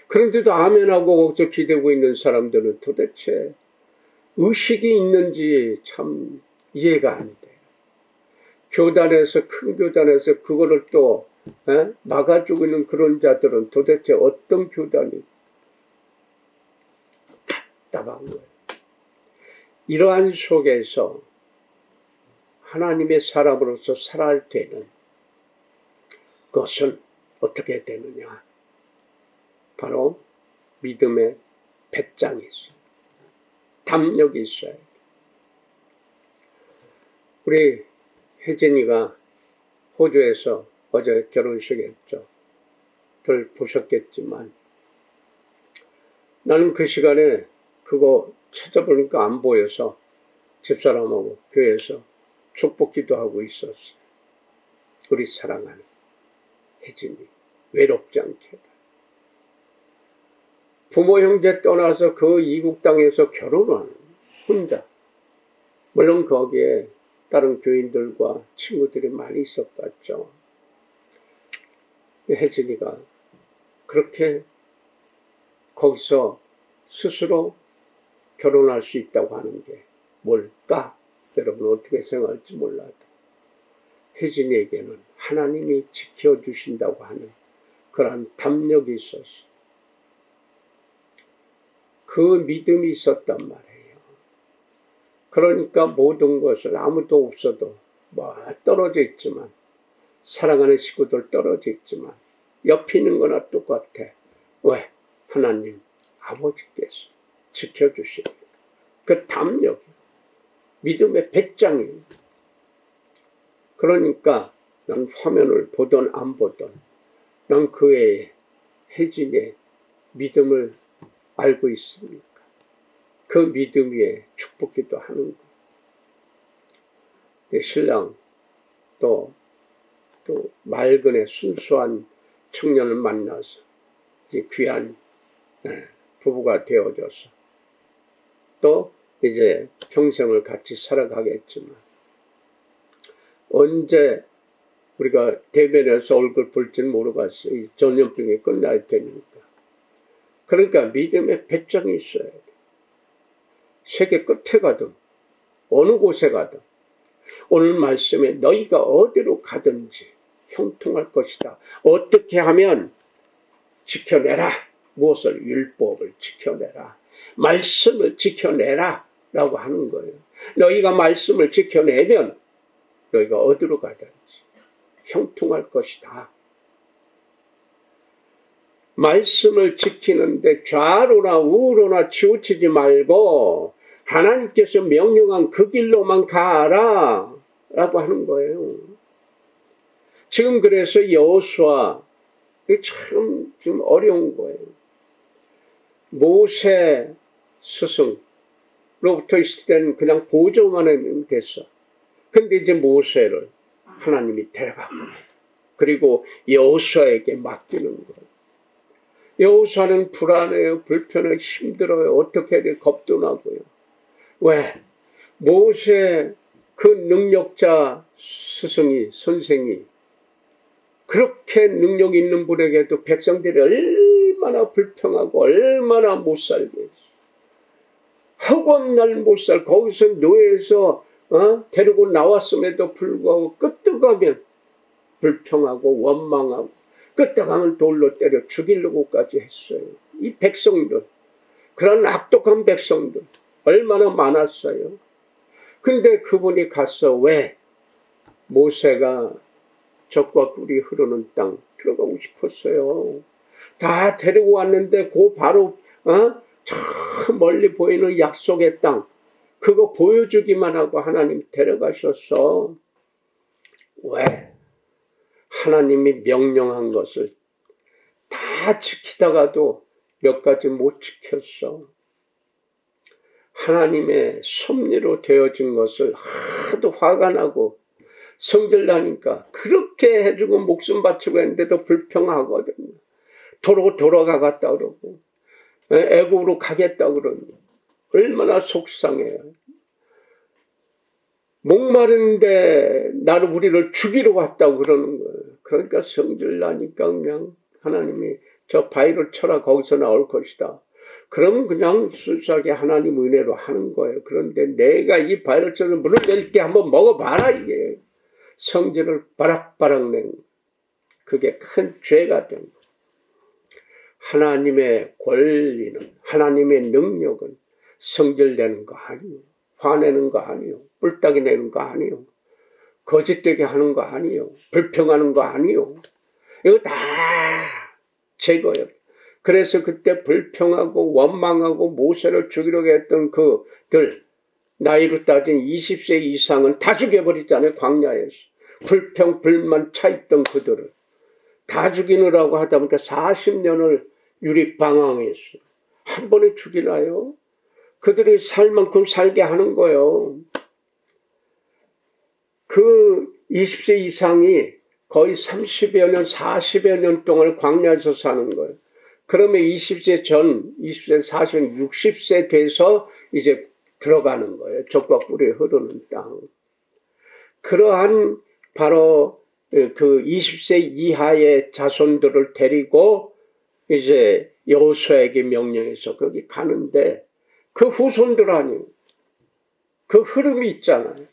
그런데도 아멘하고 거기서 기대고 있는 사람들은 도대체 의식이 있는지 참 이해가 안 돼. 교단에서 큰 교단에서 그거를 또 막아주고 있는 그런 자들은 도대체 어떤 교단이 답답한 거예요. 이러한 속에서 하나님의 사람으로서 살아야 되는 것은 어떻게 되느냐. 바로 믿음의 배짱이 있어요. 담력이 있어요. 우리 혜진이가 호주에서 어제 결혼식 했죠. 들 보셨겠지만 나는 그 시간에 그거 찾아보니까 안 보여서 집사람하고 교회에서 축복기도 하고 있었어요. 우리 사랑하는 혜진이 외롭지 않게 부모 형제 떠나서 그 이국 땅에서 결혼하는 혼자. 물론 거기에 다른 교인들과 친구들이 많이 있었겠죠. 혜진이가 그렇게 거기서 스스로 결혼할 수 있다고 하는 게 뭘까? 여러분 어떻게 생각할지 몰라도 혜진이에게는 하나님이 지켜주신다고 하는 그러한 담력이 있었어. 그 믿음이 있었단 말이에요. 그러니까 모든 것을 아무도 없어도 뭐 떨어져 있지만 사랑하는 식구들 떨어져 있지만 옆에 있는 거나 똑같아. 왜? 하나님 아버지께서 지켜주십니다. 그 담력, 믿음의 배짱이에요. 그러니까 난 화면을 보던 안 보던 난 그 애의 혜진의 믿음을 알고 있습니까? 그 믿음 위에 축복기도 하는 거. 신랑 또 맑은 순수한 청년을 만나서 이제 귀한 부부가 되어져서 또 이제 평생을 같이 살아가겠지만 언제 우리가 대면에서 얼굴 볼지는 모르겠어요. 이 전염병이 끝날 테니까. 그러니까 믿음의 배짱이 있어야 돼. 세계 끝에 가든 어느 곳에 가든 오늘 말씀에 너희가 어디로 가든지 형통할 것이다. 어떻게 하면 지켜내라. 무엇을? 율법을 지켜내라. 말씀을 지켜내라 라고 하는 거예요. 너희가 말씀을 지켜내면 너희가 어디로 가든지 형통할 것이다. 말씀을 지키는데 좌로나 우로나 치우치지 말고 하나님께서 명령한 그 길로만 가라 라고 하는 거예요. 지금 그래서 여호수아 참 좀 어려운 거예요. 모세 스승로부터 있을 때는 그냥 보조만 하면 됐어. 근데 이제 모세를 하나님이 데려가고 그리고 여호수아에게 맡기는 거예요. 여호수아는 불안해요, 불편해요, 힘들어요. 어떻게 해야 돼? 겁도 나고요. 왜? 모세 그 능력자 스승이, 선생이 그렇게 능력 있는 분에게도 백성들이 얼마나 불평하고 얼마나 못 살게 했어. 허구한 날 못 살. 거기서 노예에서 데리고 나왔음에도 불구하고 끄떡하면 불평하고 원망하고 끄떡하면 돌로 때려 죽이려고까지 했어요. 이 백성들, 그런 악독한 백성들 얼마나 많았어요. 근데 그분이 가서 왜 모세가 젖과 꿀이 흐르는 땅 들어가고 싶었어요. 다 데리고 왔는데 그 바로 저 멀리 보이는 약속의 땅 그거 보여주기만 하고 하나님 데려가셨어. 왜? 하나님이 명령한 것을 다 지키다가도 몇 가지 못 지켰어. 하나님의 섭리로 되어진 것을 하도 화가 나고 성질나니까 그렇게 해주고 목숨 바치고 했는데도 불평하거든요. 도로 돌아가겠다 그러고 애국으로 가겠다 그러니 얼마나 속상해요. 목마른데 나를 우리를 죽이러 왔다고 그러는 거예요. 그러니까 성질나니까 그냥 하나님이 저 바위를 쳐라 거기서 나올 것이다. 그러면 그냥 순수하게 하나님 은혜로 하는 거예요. 그런데 내가 이 바위를 쳐서 물을 낼게 한번 먹어봐라 이게. 성질을 바락바락 낸 그게 큰 죄가 된 거예요. 하나님의 권리는 하나님의 능력은 성질내는 거 아니에요. 화내는 거 아니에요. 뿔따기 내는 거 아니에요. 거짓되게 하는 거 아니에요. 불평하는 거 아니에요. 이거 다 제거예요. 그래서 그때 불평하고 원망하고 모세를 죽이려고 했던 그들 나이로 따진 20세 이상은 다 죽여버리잖아요. 광야에서. 불평 불만 차있던 그들을 다 죽이느라고 하다 보니까 40년을 유리방황했어. 한 번에 죽이나요? 그들이 살 만큼 살게 하는 거예요. 그 20세 이상이 거의 30여 년, 40여 년 동안 광야에서 사는 거예요. 그러면 20세 전, 20세, 40세, 60세 돼서 이제 들어가는 거예요. 젖과 꿀이 흐르는 땅. 그러한 바로 그 20세 이하의 자손들을 데리고 이제 여호수아에게 명령해서 거기 가는데 그 후손들 아니에요. 그 흐름이 있잖아요.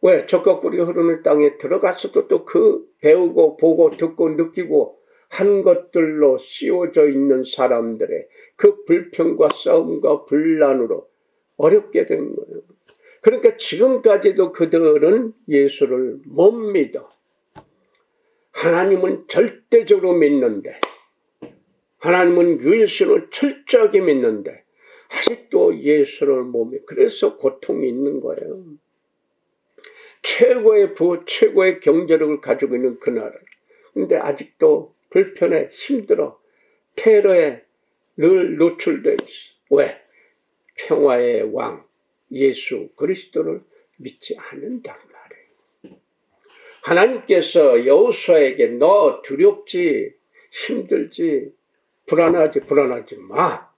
왜? 젖과 꿀이 흐르는 땅에 들어갔어도 또 그 배우고 보고 듣고 느끼고 한 것들로 씌워져 있는 사람들의 그 불평과 싸움과 분란으로 어렵게 된 거예요. 그러니까 지금까지도 그들은 예수를 못 믿어. 하나님은 절대적으로 믿는데 하나님은 유일신을 철저하게 믿는데 아직도 예수를 못 믿어. 그래서 고통이 있는 거예요. 최고의 부호, 최고의 경제력을 가지고 있는 그 나라. 근데 아직도 불편해, 힘들어, 테러에 늘 노출되어 있어. 왜? 평화의 왕, 예수 그리스도를 믿지 않는단 말이에요. 하나님께서 여호수아에게 너 두렵지, 힘들지, 불안하지 마.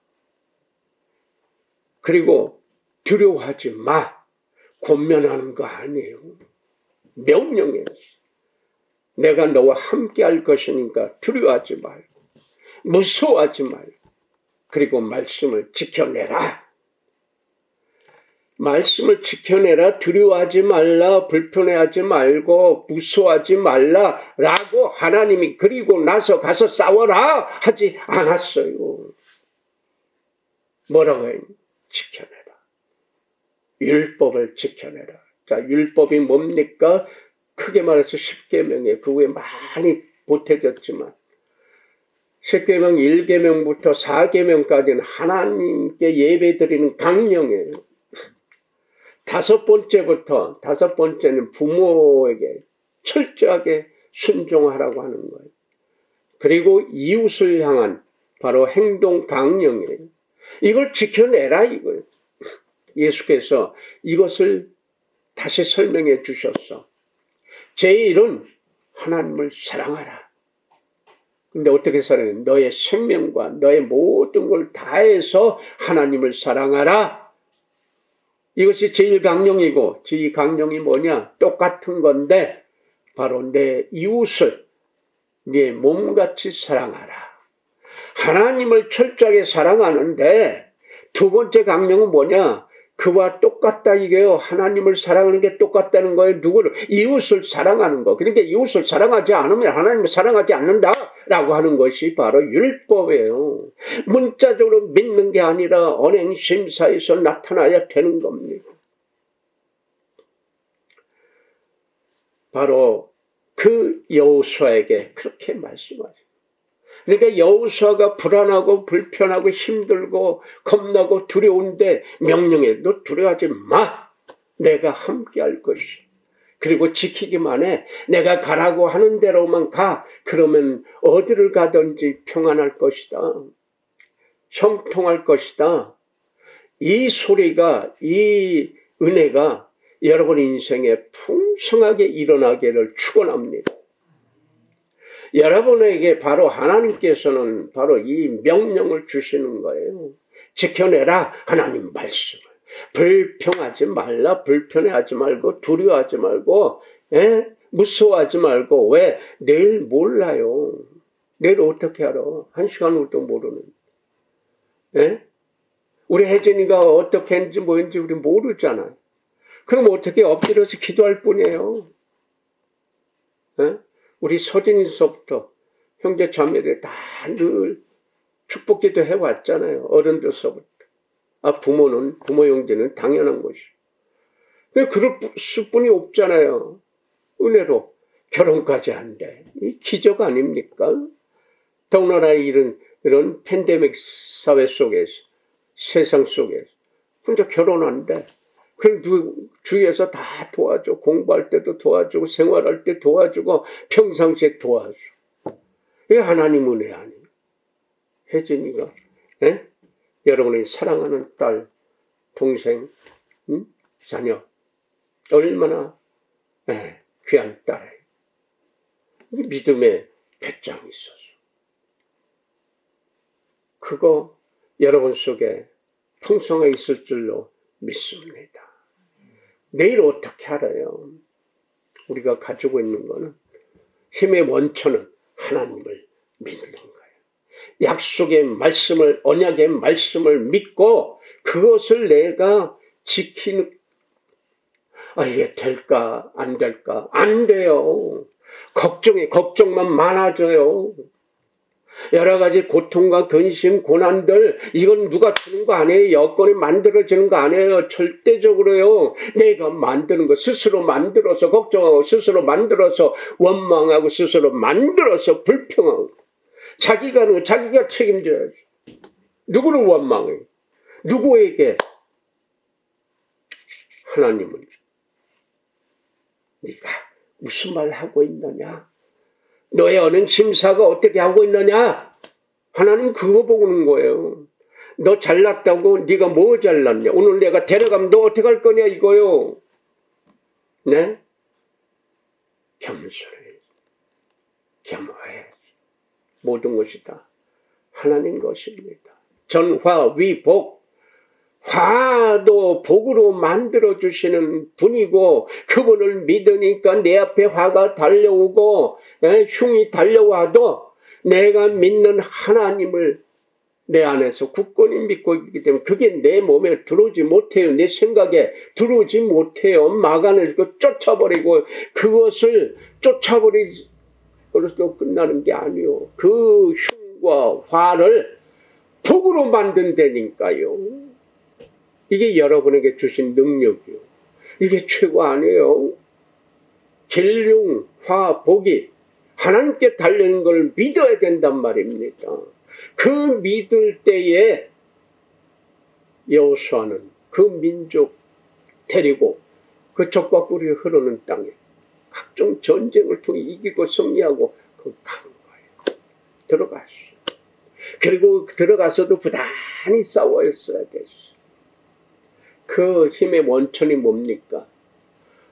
그리고 두려워하지 마. 권면하는 거 아니에요. 명령이에요. 내가 너와 함께 할 것이니까 두려워하지 말고 무서워하지 말고 그리고 말씀을 지켜내라. 말씀을 지켜내라. 두려워하지 말라. 불편해하지 말고 무서워하지 말라라고 하나님이 그리고 나서 가서 싸워라 하지 않았어요. 뭐라고 해요? 지켜내라. 율법을 지켜내라. 자, 율법이 뭡니까? 크게 말해서 10계명이에요. 그 후에 많이 보태졌지만 10계명 1계명부터 4계명까지는 하나님께 예배드리는 강령이에요. 다섯 번째는 부모에게 철저하게 순종하라고 하는 거예요. 그리고 이웃을 향한 바로 행동 강령이에요. 이걸 지켜내라 이거예요. 예수께서 이것을 다시 설명해 주셨어. 제1은 하나님을 사랑하라. 근데 어떻게 사랑해? 너의 생명과 너의 모든 걸 다해서 하나님을 사랑하라. 이것이 제1강령이고 제2강령이 뭐냐? 똑같은 건데 바로 내 이웃을 네 몸같이 사랑하라. 하나님을 철저하게 사랑하는데 두 번째 강령은 뭐냐? 그와 똑같다 이게요. 하나님을 사랑하는 게 똑같다는 거예요. 누구를? 이웃을 사랑하는 거. 그러니까 이웃을 사랑하지 않으면 하나님을 사랑하지 않는다라고 하는 것이 바로 율법이에요. 문자적으로 믿는 게 아니라 언행 심사에서 나타나야 되는 겁니다. 바로 그 여호수아에게 그렇게 말씀하죠. 그러니까 여호수아가 불안하고 불편하고 힘들고 겁나고 두려운데 명령해. 너 두려워하지 마. 내가 함께할 것이. 그리고 지키기만 해. 내가 가라고 하는 대로만 가. 그러면 어디를 가든지 평안할 것이다. 형통할 것이다. 이 소리가, 이 은혜가 여러분 인생에 풍성하게 일어나기를 축원합니다. 여러분에게 바로 하나님께서는 바로 이 명령을 주시는 거예요. 지켜내라 하나님 말씀을. 불평하지 말라. 불편해하지 말고 두려워하지 말고 무서워하지 말고. 왜? 내일 몰라요. 내일 어떻게 알아? 한 시간 후도 모르는. 우리 혜진이가 어떻게 했는지 뭐였는지 우리 모르잖아요. 그럼 어떻게 엎드려서 기도할 뿐이에요. 우리 서진이서부터 형제 자매들 다 늘 축복기도 해왔잖아요. 어른들서부터. 부모 형제는 당연한 것이죠. 그럴 수뿐이 없잖아요. 은혜로 결혼까지 한대. 이 기적 아닙니까? 더군다나 이런 팬데믹 사회 속에서, 세상 속에서 혼자 결혼한대. 그럼 주위에서 다 도와줘. 공부할 때도 도와주고 생활할 때 도와주고 평상시에 도와줘. 이게 하나님 은혜 아니에요. 혜진이가 여러분의 사랑하는 딸, 동생, 자녀 얼마나 귀한 딸이에요. 믿음의 배짱이 있어서 그거 여러분 속에 풍성하게 있을 줄로 믿습니다. 내일 어떻게 알아요? 우리가 가지고 있는 거는 힘의 원천은 하나님을 믿는 거예요. 약속의 말씀을, 언약의 말씀을 믿고 그것을 내가 지키는. 이게 될까 안 될까? 안 돼요. 걱정만 많아져요. 여러 가지 고통과 근심, 고난들, 이건 누가 주는 거 아니에요. 여건이 만들어지는 거 아니에요. 절대적으로요. 내가 만드는 거, 스스로 만들어서 걱정하고, 스스로 만들어서 원망하고, 스스로 만들어서 불평하고. 자기가 책임져야지. 누구를 원망해? 누구에게? 하나님은. 네가 무슨 말 하고 있느냐? 너의 언행 심사가 어떻게 하고 있느냐? 하나님 그거 보는 거예요. 너 잘났다고 네가 뭐 잘났냐? 오늘 내가 데려가면 너 어떻게 할 거냐 이거요. 네? 겸손해. 겸허해. 모든 것이 다 하나님 것입니다. 전화 위복. 화도 복으로 만들어주시는 분이고 그분을 믿으니까 내 앞에 화가 달려오고 흉이 달려와도 내가 믿는 하나님을 내 안에서 굳건히 믿고 있기 때문에 그게 내 몸에 들어오지 못해요. 내 생각에 들어오지 못해요. 막아내고 쫓아버리고 그것을 쫓아버리고서 끝나는 게 아니요. 그 흉과 화를 복으로 만든다니까요. 이게 여러분에게 주신 능력이요. 이게 최고 아니에요. 길흉, 화, 복이 하나님께 달리는 걸 믿어야 된단 말입니다. 그 믿을 때에 여호수아는 그 민족 데리고 그 적과 꿀이 흐르는 땅에 각종 전쟁을 통해 이기고 승리하고 그 가는 거예요. 들어갔어. 그리고 들어가서도 부단히 싸워했어야 됐어. 그 힘의 원천이 뭡니까?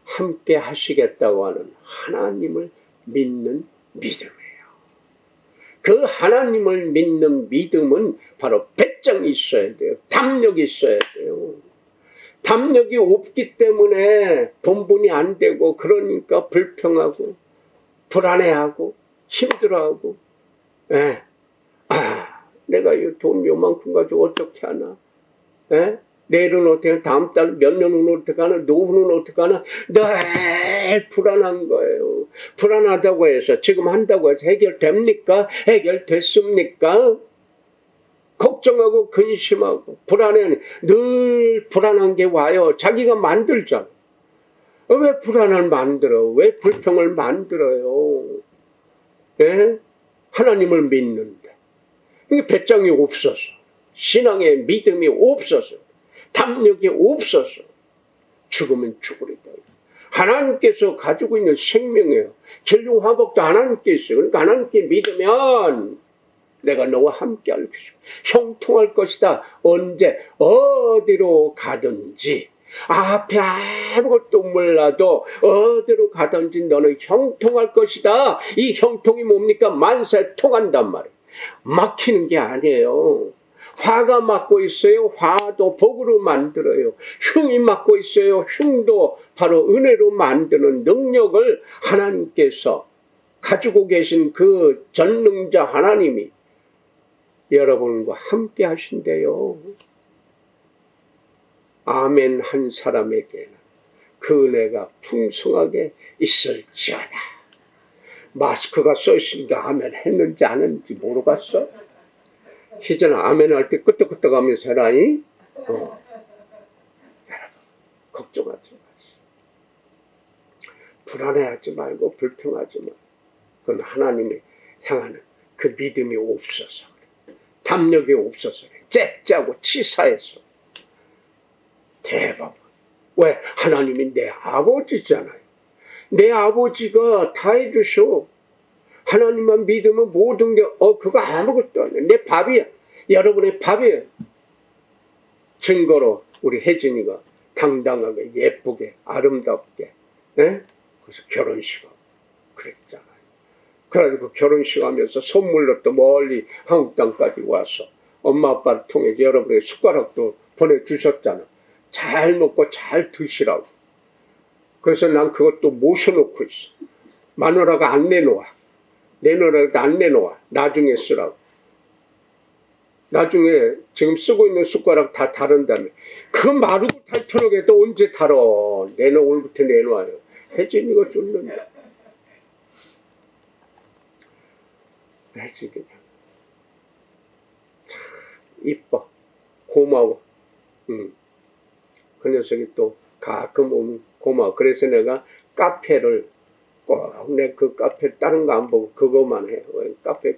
함께 하시겠다고 하는 하나님을 믿는 믿음이에요. 그 하나님을 믿는 믿음은 바로 배짱이 있어야 돼요. 담력이 있어야 돼요. 담력이 없기 때문에 본분이 안 되고, 그러니까 불평하고 불안해하고 힘들어하고, 예. 내가 이 돈 요만큼 가지고 어떻게 하나, 예? 내일은 어떻게 하나, 다음 달 몇 년은 어떻게 하나, 노후는 어떻게 하나, 늘 불안한 거예요. 불안하다고 해서, 지금 한다고 해서 해결됩니까? 해결됐습니까? 걱정하고 근심하고 불안해. 늘 불안한 게 와요. 자기가 만들잖아. 왜 불안을 만들어? 왜 불평을 만들어요? 예? 하나님을 믿는데. 이게 배짱이 없어서, 신앙의 믿음이 없어서, 담력이 없어서 죽으면 죽으리다. 하나님께서 가지고 있는 생명이에요. 진리 화복도 하나님께 있어요. 그러니까 하나님께 믿으면 내가 너와 함께 할 것이고 형통할 것이다. 언제 어디로 가든지, 앞에 아무것도 몰라도 어디로 가든지 너는 형통할 것이다. 이 형통이 뭡니까? 만사에 통한단 말이에요. 막히는 게 아니에요. 화가 막고 있어요. 화도 복으로 만들어요. 흉이 막고 있어요. 흉도 바로 은혜로 만드는 능력을 하나님께서 가지고 계신 그 전능자 하나님이 여러분과 함께 하신대요. 아멘 한 사람에게는 그 은혜가 풍성하게 있을지어다. 마스크가 써있으니까 아멘 했는지 안 했는지 모르겠어? 희전아 아멘 할 때 끄떡끄떡 하면서 해라잉. 여러분 걱정하지 마세요. 불안해하지 말고 불평하지 말고. 그건 하나님이 향하는 그 믿음이 없어서 그래. 담력이 없어서 그래. 째짜고 치사해서. 대박. 왜? 하나님이 내 아버지잖아요. 내 아버지가 다 해주셔. 하나님만 믿으면 모든 게 그거 아무것도 아니야. 내 밥이야. 여러분의 밥이에요. 증거로 우리 혜진이가 당당하게 예쁘게 아름답게, 예? 그래서 결혼식하고 그랬잖아요. 그래가지고 결혼식 하면서 선물로 또 멀리 한국 땅까지 와서 엄마 아빠를 통해 여러분의 숟가락도 보내주셨잖아. 잘 먹고 잘 드시라고. 그래서 난 그것도 모셔놓고 있어. 마누라가 안 내놓아. 내놓으라도 안 내놓아. 나중에 쓰라고. 나중에 지금 쓰고 있는 숟가락 다 다른다며. 그거 마르고 탈토록 해도 언제 탈어. 오늘부터 내놓아요. 혜진이가 쫓는다. 혜진이 참 이뻐. 고마워. 그 녀석이 또 가끔 오면 고마워. 그래서 내가 카페를 꼭 내 그 카페 다른 거 안 보고 그거만 해. 카페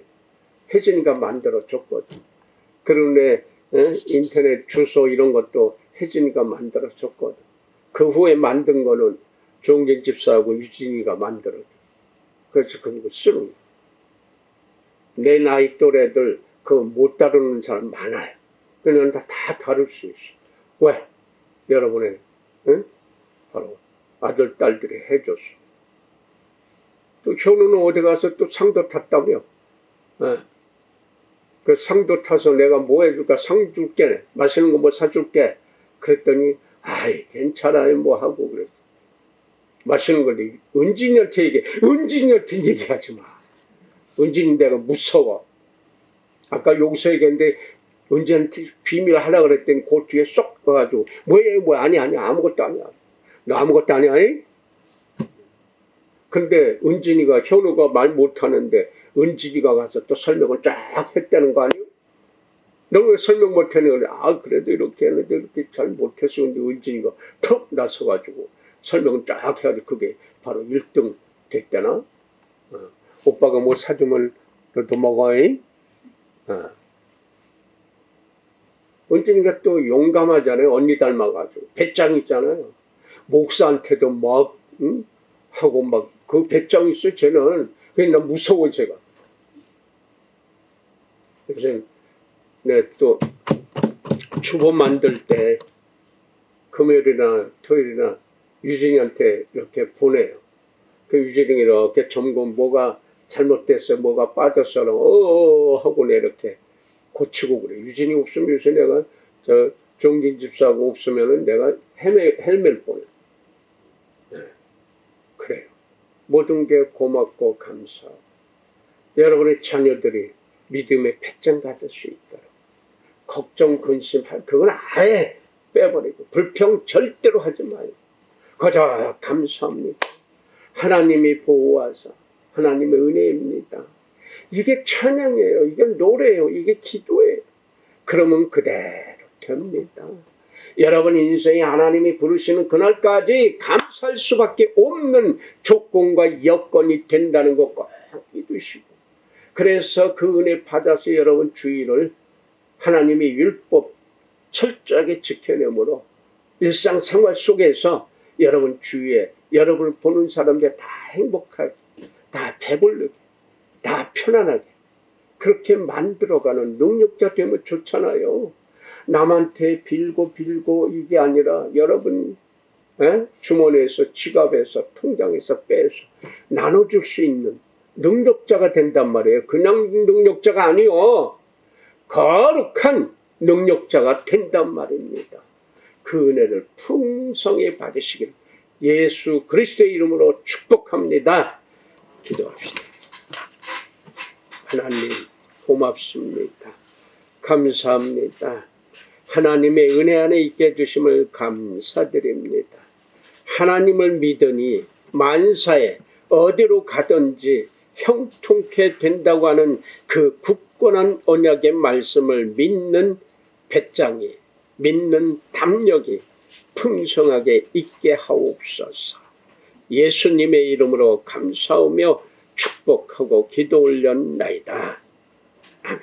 혜진이가 만들어 줬거든. 그런데 인터넷 주소 이런 것도 혜진이가 만들어 줬거든. 그 후에 만든 거는 종gen 집사하고 유진이가 만들어 줘. 그래서 그거 쓰는 거야. 내 나이 또래들 그 못 다루는 사람 많아요. 그러니까 다 다룰 수 있어. 왜? 여러분의 바로 아들 딸들이 해줬어. 또 현우는 어디 가서 또 상도 탔다며. 그 상도 타서 내가 뭐 해줄까? 상 줄게. 맛있는 거 뭐 사줄게. 그랬더니 아이 괜찮아요 뭐 하고 그랬어. 맛있는 걸 은진이한테 얘기해. 은진이한테 얘기하지 마. 은진이 내가 무서워. 아까 여기서 얘기했는데 은진한테 비밀 하려고 그랬더니 그 뒤에 쏙 가가지고 뭐야 아니 아무것도 아니야. 너 아무것도 아니야. 잉? 근데 은진이가 현우가 말 못하는데 은진이가 가서 또 설명을 쫙 했다는 거 아니에요? 너 왜 설명 못했냐? 그래도 이렇게 했는데 이렇게 잘 못했어. 근데 은진이가 턱 나서가지고 설명을 쫙 해가지고 그게 바로 1등 됐잖아. 오빠가 뭐 사주면 너도 먹어. 은진이가 또 용감하잖아요. 언니 닮아가지고 배짱 있잖아요. 목사한테도 막 하고 막 그 배짱 있어. 쟤는 그냥 나 무서워 제가. 그래서 내가 또 주보 만들 때 금요일이나 토요일이나 유진이한테 이렇게 보내요. 그 유진이 이렇게 점검 뭐가 잘못됐어, 뭐가 빠졌어, 하고 이렇게 고치고 그래. 유진이 없으면 요새 내가 저 종진 집사하고 없으면은 내가 헬멜 뻔해. 네. 그래요. 모든 게 고맙고 감사하고 여러분의 자녀들이 믿음의 배짱 가질 수 있도록 걱정, 근심할 그건 아예 빼버리고 불평 절대로 하지 마요. 그저 감사합니다. 하나님이 보호하사 하나님의 은혜입니다. 이게 찬양이에요. 이게 노래예요. 이게 기도예요. 그러면 그대로 됩니다. 여러분 인생에 하나님이 부르시는 그날까지 감사할 수밖에 없는 조건과 여건이 된다는 것 꼭 믿으시고, 그래서 그 은혜 받아서 여러분 주의를 하나님의 율법 철저하게 지켜내므로 일상생활 속에서 여러분 주위에 여러분을 보는 사람들 다 행복하게, 다 배부르게, 다 편안하게 그렇게 만들어가는 능력자 되면 좋잖아요. 남한테 빌고 이게 아니라 여러분 주머니에서, 지갑에서, 통장에서 빼서 나눠줄 수 있는 능력자가 된단 말이에요. 그냥 능력자가 아니요, 거룩한 능력자가 된단 말입니다. 그 은혜를 풍성히 받으시길 예수 그리스도의 이름으로 축복합니다. 기도합시다. 하나님 고맙습니다. 감사합니다. 하나님의 은혜 안에 있게 해주심을 감사드립니다. 하나님을 믿으니 만사에 어디로 가든지 형통케 된다고 하는 그 굳건한 언약의 말씀을 믿는 배짱이, 믿는 담력이 풍성하게 있게 하옵소서. 예수님의 이름으로 감사하며 축복하고 기도 올렸나이다. 아멘.